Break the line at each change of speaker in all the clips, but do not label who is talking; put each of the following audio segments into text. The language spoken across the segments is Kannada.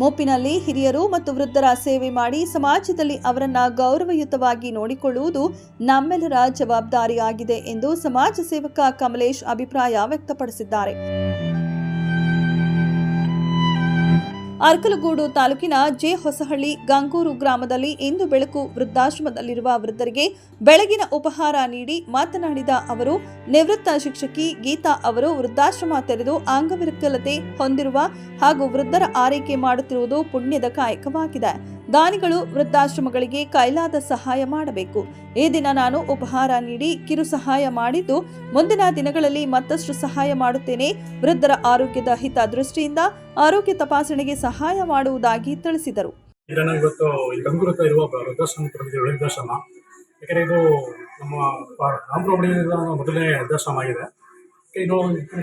ಮುಪ್ಪಿನಲ್ಲಿ ಹಿರಿಯರು ಮತ್ತು ವೃದ್ಧರ ಸೇವೆ ಮಾಡಿ ಸಮಾಜದಲ್ಲಿ ಅವರನ್ನ ಗೌರವಯುತವಾಗಿ ನೋಡಿಕೊಳ್ಳುವುದು ನಮ್ಮೆಲ್ಲರ ಜವಾಬ್ದಾರಿಯಾಗಿದೆ ಎಂದು ಸಮಾಜ ಸೇವಕ ಕಮಲೇಶ್ ಅಭಿಪ್ರಾಯ ವ್ಯಕ್ತಪಡಿಸಿದ್ದಾರೆ. ಅರಕಲಗೂಡು ತಾಲೂಕಿನ ಜೆ ಹೊಸಹಳ್ಳಿ ಗಂಗೂರು ಗ್ರಾಮದಲ್ಲಿ ಇಂದು ಬೆಳಕು ವೃದ್ಧಾಶ್ರಮದಲ್ಲಿರುವ ವೃದ್ಧರಿಗೆ ಬೆಳಗಿನ ಉಪಹಾರ ನೀಡಿ ಮಾತನಾಡಿದ ಅವರು, ನಿವೃತ್ತ ಶಿಕ್ಷಕಿ ಗೀತಾ ಅವರು ವೃದ್ಧಾಶ್ರಮ ತೆರೆದು ಅಂಗವಿಕಲತೆ ಹೊಂದಿರುವ ಹಾಗೂ ವೃದ್ಧರ ಆರೈಕೆ ಮಾಡುತ್ತಿರುವುದು ಪುಣ್ಯದ ಕಾಯಕವಾಗಿದೆ. ದಾನಿಗಳು ವೃದ್ಧಾಶ್ರಮಗಳಿಗೆ ಕೈಲಾದ ಸಹಾಯ ಮಾಡಬೇಕು. ಈ ದಿನ ನಾನು ಉಪಹಾರ ನೀಡಿ ಕಿರು ಸಹಾಯ ಮಾಡಿದ್ದು, ಮುಂದಿನ ದಿನಗಳಲ್ಲಿ ಮತ್ತಷ್ಟು ಸಹಾಯ ಮಾಡುತ್ತೇನೆ. ವೃದ್ಧರ ಆರೋಗ್ಯದ ಹಿತ ದೃಷ್ಟಿಯಿಂದ ಆರೋಗ್ಯ ತಪಾಸಣೆಗೆ ಸಹಾಯ ಮಾಡುವುದಾಗಿ ತಿಳಿಸಿದರು.
ಇವತ್ತು ಗಂಗೂರು ಇರುವ ವೃದ್ಧಾಶ್ರಮ ವೃದ್ಧಾಶ್ರಮ, ಯಾಕಂದರೆ ಇದು ನಮ್ಮ ರಾಮಪ್ರಭುಡಿಯಿಂದ ಮೊದಲನೇ ವೃದ್ಧಾಶ್ರಮ ಆಗಿದೆ. ಇದು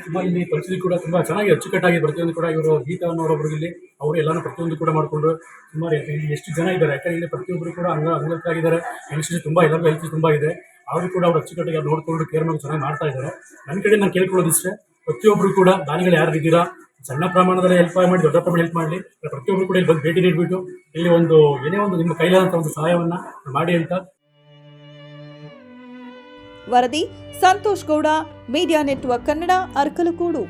ತುಂಬ ಇಲ್ಲಿ ಪರಿಸ್ಥಿತಿ ಕೂಡ ತುಂಬ ಚೆನ್ನಾಗಿ ಅಚ್ಚುಕಟ್ಟಾಗಿ ಪ್ರತಿಯೊಂದು ಕೂಡ ಇವರು ಗೀತಾ ಅನ್ನೋರೊಬ್ಬರು ಇಲ್ಲಿ ಅವರು ಎಲ್ಲನೂ ಪ್ರತಿಯೊಂದು ಕೂಡ ಮಾಡಿಕೊಂಡು ಸುಮಾರು ಇಲ್ಲಿ ಎಷ್ಟು ಜನ ಇದ್ದಾರೆ, ಯಾಕಂದರೆ ಇಲ್ಲಿ ಪ್ರತಿಯೊಬ್ಬರು ಕೂಡ ಅಂಗವಿಕಲರಾಗಿದ್ದಾರೆ. ಹೆಲ್ತ್ ತುಂಬ ಎಲ್ಲರಿಗೂ ಹೆಲ್ತ್ ತುಂಬ ಇದೆ. ಅವರು ಕೂಡ ಅವರು ಅಚ್ಚುಕಟ್ಟಾಗಿ ನೋಡಿಕೊಂಡು ಕೇರ್ ಮಾಡಿ ಚೆನ್ನಾಗಿ ಮಾಡ್ತಾ ಇದ್ದಾರೆ. ನನ್ನ ಕಡೆ ನಾನು ಕೇಳ್ಕೊಳ್ಳೋದಿಷ್ಟೇ, ಪ್ರತಿಯೊಬ್ಬರು ಕೂಡ ದಾನಿಗಳು ಯಾರಿದ್ದೀರಾ ಸಣ್ಣ ಪ್ರಮಾಣದಲ್ಲಿ ಹೆಲ್ಪ್ ಮಾಡಿ ದೊಡ್ಡ ಪ್ರಮಾಣ ಹೆಲ್ಪ್ ಮಾಡಲಿ. ಪ್ರತಿಯೊಬ್ಬರು ಕೂಡ ಇಲ್ಲಿ ಬಂದು ಭೇಟಿ ನೀಡಿಬಿಟ್ಟು ಇಲ್ಲಿ ಏನೇ ಒಂದು ನಿಮ್ಮ ಕೈಲಾದಂಥ ಒಂದು ಸಹಾಯವನ್ನು ಮಾಡಿ ಅಂತ.
ವರದಿ ಸಂತೋಷ್ ಗೌಡ, ಮೀಡಿಯಾ ನೆಟ್ವರ್ಕ್ ಕನ್ನಡ, ಅರಕಲಗೂಡು.